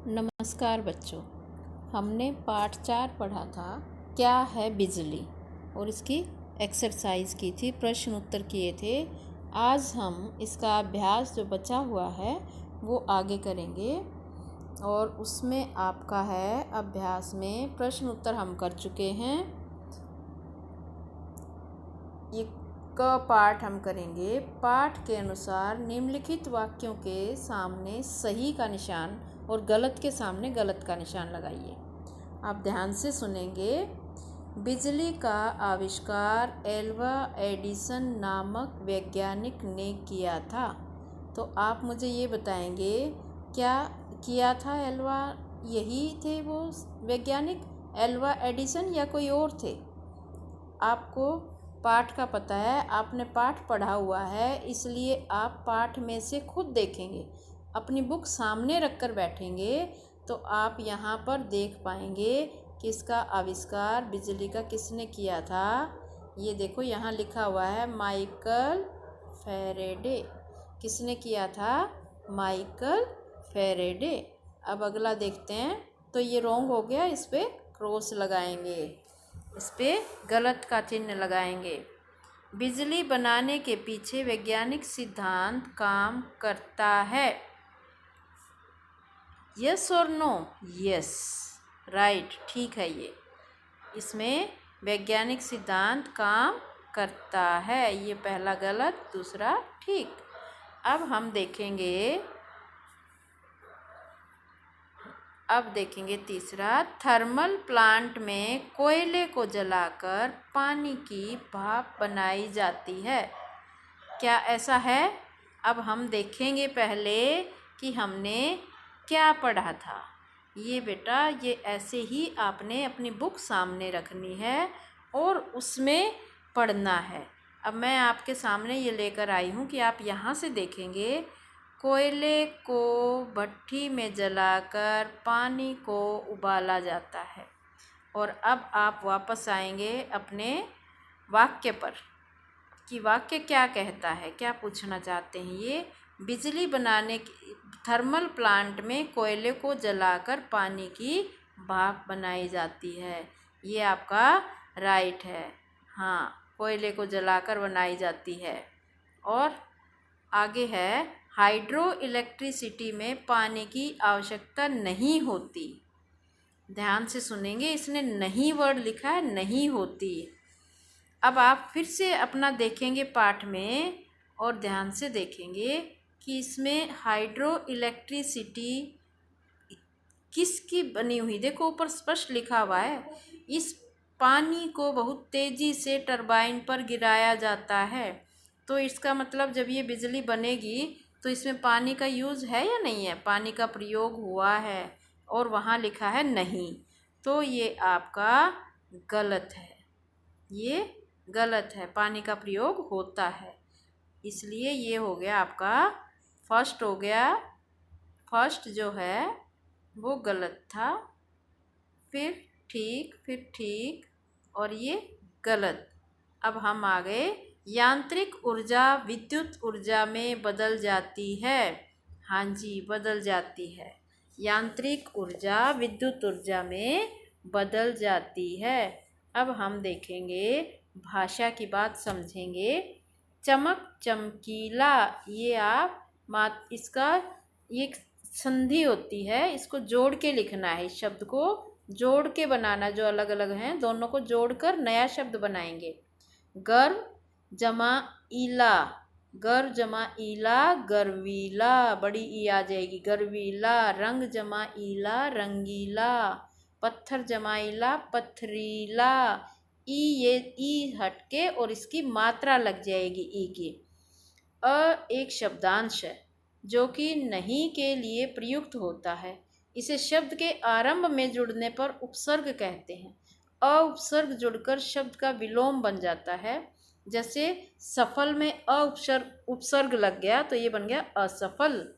नमस्कार बच्चों। हमने पाठ 4 पढ़ा था क्या है बिजली और इसकी एक्सरसाइज की थी, प्रश्न उत्तर किए थे। आज हम इसका अभ्यास जो बचा हुआ है वो आगे करेंगे और उसमें आपका है अभ्यास में प्रश्न उत्तर हम कर चुके हैं। ये पाठ हम करेंगे। पाठ के अनुसार निम्नलिखित वाक्यों के सामने सही का निशान और गलत के सामने गलत का निशान लगाइए। आप ध्यान से सुनेंगे। बिजली का आविष्कार एल्वा एडिसन नामक वैज्ञानिक ने किया था। तो आप मुझे ये बताएंगे क्या किया था एल्वा, यही थे वो वैज्ञानिक एल्वा एडिसन या कोई और थे? आपको पाठ का पता है, आपने पाठ पढ़ा हुआ है, इसलिए आप पाठ में से खुद देखेंगे। अपनी बुक सामने रखकर बैठेंगे तो आप यहाँ पर देख पाएंगे कि इसका आविष्कार बिजली का किसने किया था। ये देखो यहाँ लिखा हुआ है माइकल फैराडे। किसने किया था? Michael Faraday. अब अगला देखते हैं। तो ये रॉन्ग हो गया, इस पर क्रॉस लगाएंगे, इस पे गलत का चिन्ह लगाएंगे। बिजली बनाने के पीछे वैज्ञानिक सिद्धांत काम करता है। यस और नो? यस, राइट, ठीक है। ये इसमें वैज्ञानिक सिद्धांत काम करता है। ये पहला गलत, दूसरा ठीक। अब हम देखेंगे, तीसरा। थर्मल प्लांट में कोयले को जलाकर पानी की भाप बनाई जाती है। क्या ऐसा है? अब हम देखेंगे पहले कि हमने क्या पढ़ा था। ये बेटा, ये ऐसे ही आपने अपनी बुक सामने रखनी है और उसमें पढ़ना है। अब मैं आपके सामने ये लेकर आई हूँ कि आप यहाँ से देखेंगे। कोयले को भट्ठी में जलाकर पानी को उबाला जाता है। और अब आप वापस आएंगे अपने वाक्य पर कि वाक्य क्या कहता है, क्या पूछना चाहते हैं। ये बिजली बनाने की थर्मल प्लांट में कोयले को जलाकर पानी की भाप बनाई जाती है। ये आपका राइट है। हाँ, कोयले को जलाकर बनाई जाती है। और आगे है, हाइड्रो इलेक्ट्रिसिटी में पानी की आवश्यकता नहीं होती। ध्यान से सुनेंगे, इसने नहीं वर्ड लिखा है, नहीं होती। अब आप फिर से अपना देखेंगे पाठ में और ध्यान से देखेंगे कि इसमें हाइड्रो इलेक्ट्रिसिटी किसकी बनी हुई। देखो ऊपर स्पष्ट लिखा हुआ है, इस पानी को बहुत तेज़ी से टरबाइन पर गिराया जाता है। तो इसका मतलब जब ये बिजली बनेगी तो इसमें पानी का यूज़ है या नहीं है? पानी का प्रयोग हुआ है और वहाँ लिखा है नहीं। तो ये आपका गलत है, ये गलत है। पानी का प्रयोग होता है, इसलिए ये हो गया आपका फर्स्ट हो गया। फर्स्ट जो है वो गलत था, फिर ठीक और ये गलत। अब हम आ गए, यांत्रिक ऊर्जा विद्युत ऊर्जा में बदल जाती है। हाँ जी, बदल जाती है। यांत्रिक ऊर्जा विद्युत ऊर्जा में बदल जाती है। अब हम देखेंगे, भाषा की बात समझेंगे। चमक चमकीला, ये आप इसका ये संधि होती है, इसको जोड़ के लिखना है। इस शब्द को जोड़ के बनाना, जो अलग अलग हैं दोनों को जोड़कर नया शब्द बनाएंगे। गर्व जमा ईला, गर्व जमा ईला गर्वीला, बड़ी ई आ जाएगी, गर्वीला। रंग जमा ईला रंगीला, पत्थर जमा ईला पथरीला। ई, ये ई हटके और इसकी मात्रा लग जाएगी ई की। एक शब्दांश है जो कि नहीं के लिए प्रयुक्त होता है। इसे शब्द के आरंभ में जुड़ने पर उपसर्ग कहते हैं। अ उपसर्ग जुड़कर शब्द का विलोम बन जाता है। जैसे सफल में अ उपसर्ग लग गया तो ये बन गया असफल।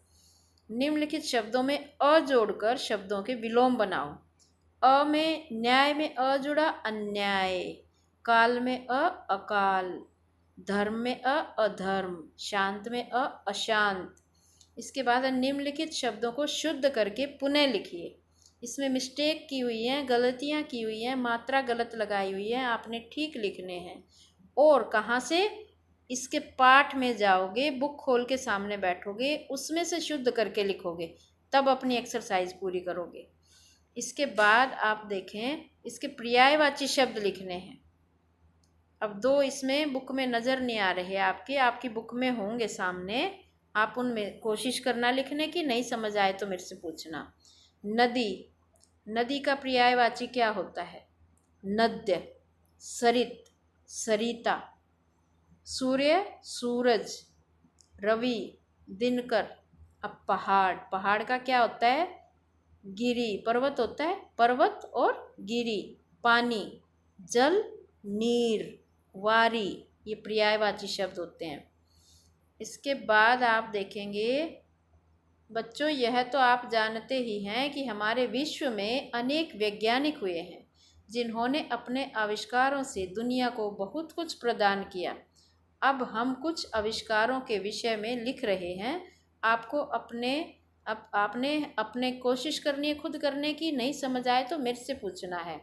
निम्नलिखित शब्दों में अ जोड़कर शब्दों के विलोम बनाओ। अ में न्याय में अ जुड़ा, अन्याय। काल में अकाल। धर्म में अधर्म। शांत में अशांत। इसके बाद निम्नलिखित शब्दों को शुद्ध करके पुनः लिखिए। इसमें मिस्टेक की हुई है, गलतियाँ की हुई हैं, मात्रा गलत लगाई हुई है, आपने ठीक लिखने हैं। और कहाँ से? इसके पाठ में जाओगे, बुक खोल के सामने बैठोगे, उसमें से शुद्ध करके लिखोगे, तब अपनी एक्सरसाइज पूरी करोगे। इसके बाद आप देखें, इसके पर्यायवाची शब्द लिखने हैं। अब 2 इसमें बुक में नज़र नहीं आ रहे आपकी बुक में होंगे सामने, आप उनमें कोशिश करना लिखने की, नहीं समझ आए तो मेरे से पूछना। नदी, नदी का पर्यायवाची क्या होता है? नद्य, सरित, सरिता। सूर्य, सूरज, रवि, दिनकर। अब पहाड़, पहाड़ का क्या होता है? गिरी, पर्वत होता है, पर्वत और गिरी। पानी, जल, नीर, वारी, ये पर्यायवाची शब्द होते हैं। इसके बाद आप देखेंगे बच्चों, यह तो आप जानते ही हैं कि हमारे विश्व में अनेक वैज्ञानिक हुए हैं जिन्होंने अपने आविष्कारों से दुनिया को बहुत कुछ प्रदान किया। अब हम कुछ आविष्कारों के विषय में लिख रहे हैं। आपको आपने अपने कोशिश करनी है खुद करने की, नहीं समझ आए तो मेरे से पूछना है।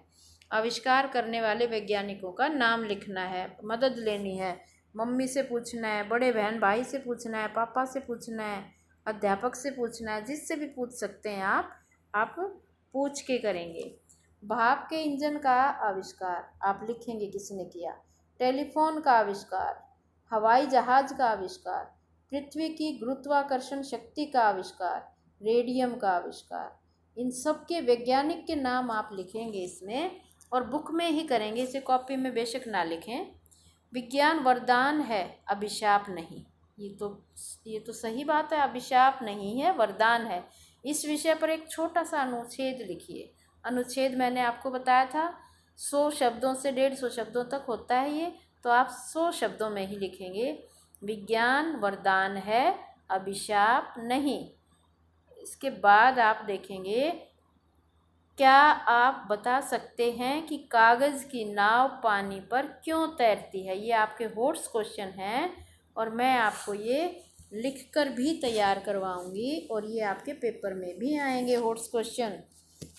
आविष्कार करने वाले वैज्ञानिकों का नाम लिखना है, मदद लेनी है, मम्मी से पूछना है, बड़े बहन भाई से पूछना है, पापा से पूछना है, अध्यापक से पूछना है, जिससे भी पूछ सकते हैं आप पूछ के करेंगे। भाप के इंजन का आविष्कार आप लिखेंगे किसने किया। टेलीफोन का आविष्कार, हवाई जहाज का आविष्कार, पृथ्वी की गुरुत्वाकर्षण शक्ति का आविष्कार, रेडियम का आविष्कार, इन सब के वैज्ञानिक के नाम आप लिखेंगे इसमें, और बुक में ही करेंगे, इसे कॉपी में बेशक ना लिखें। विज्ञान वरदान है, अभिशाप नहीं। ये तो सही बात है, अभिशाप नहीं है, वरदान है। इस विषय पर एक छोटा सा अनुच्छेद लिखिए। अनुच्छेद मैंने आपको बताया था 100 शब्दों से 150 शब्दों तक होता है ये, तो आप 100 शब्दों में ही लिखेंगे। विज्ञान वरदान है, अभिशाप नहीं। इसके बाद आप देखेंगे, क्या आप बता सकते हैं कि कागज़ की नाव पानी पर क्यों तैरती है? ये आपके होट्स क्वेश्चन हैं और मैं आपको ये लिखकर भी तैयार करवाऊंगी और ये आपके पेपर में भी आएंगे होट्स क्वेश्चन।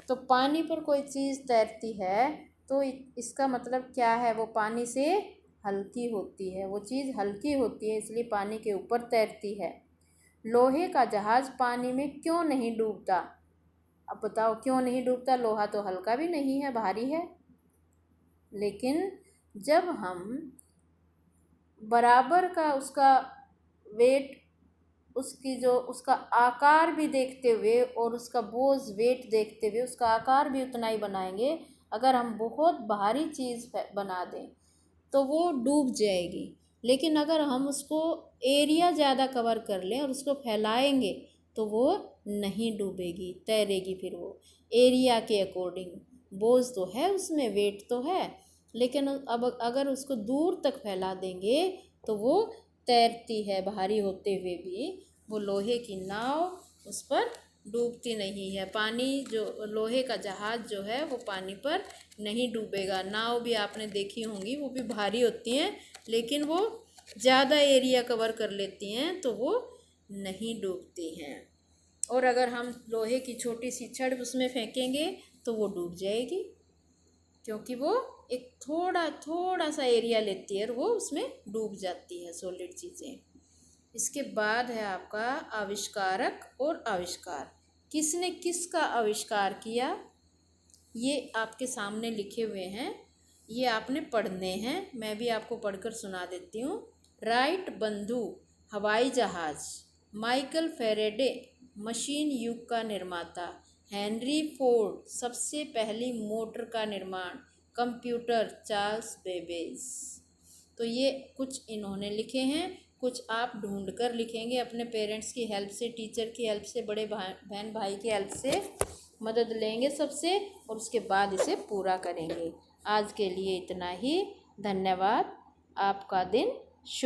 तो पानी पर कोई चीज़ तैरती है तो इसका मतलब क्या है? वो पानी से हल्की होती है, वो चीज़ हल्की होती है, इसलिए पानी के ऊपर तैरती है। लोहे का जहाज़ पानी में क्यों नहीं डूबता? अब बताओ क्यों नहीं डूबता? लोहा तो हल्का भी नहीं है, भारी है। लेकिन जब हम बराबर का उसका वेट, उसका आकार भी देखते हुए और उसका बोझ वेट देखते हुए उसका आकार भी उतना ही बनाएंगे, अगर हम बहुत भारी चीज़ बना दें तो वो डूब जाएगी। लेकिन अगर हम उसको एरिया ज़्यादा कवर कर लें और उसको फैलाएंगे तो वो नहीं डूबेगी, तैरेगी। फिर वो एरिया के अकॉर्डिंग, बोझ तो है उसमें, वेट तो है, लेकिन अब अगर उसको दूर तक फैला देंगे तो वो तैरती है, भारी होते हुए भी। वो लोहे की नाव उस पर डूबती नहीं है। पानी जो लोहे का जहाज़ जो है वो पानी पर नहीं डूबेगा। नाव भी आपने देखी होंगी, वो भी भारी होती हैं लेकिन वो ज़्यादा एरिया कवर कर लेती हैं तो वो नहीं डूबती हैं। और अगर हम लोहे की छोटी सी छड़ उसमें फेंकेंगे तो वो डूब जाएगी, क्योंकि वो एक थोड़ा सा एरिया लेती है और वो उसमें डूब जाती है सॉलिड चीज़ें। इसके बाद है आपका आविष्कारक और आविष्कार। किसने किसका आविष्कार किया, ये आपके सामने लिखे हुए हैं, ये आपने पढ़ने हैं। मैं भी आपको पढ़कर सुना देती हूँ। राइट बंधु हवाई जहाज़, माइकल फेरेडे मशीन युग का निर्माता, हेनरी फोर्ड सबसे पहली मोटर का निर्माण, कंप्यूटर चार्ल्स बेबेज। तो ये कुछ इन्होंने लिखे हैं, कुछ आप ढूंढ कर लिखेंगे अपने पेरेंट्स की हेल्प से, टीचर की हेल्प से, बड़े बहन भाई की हेल्प से मदद लेंगे सबसे और उसके बाद इसे पूरा करेंगे। आज के लिए इतना ही। धन्यवाद। आपका दिन शुभ।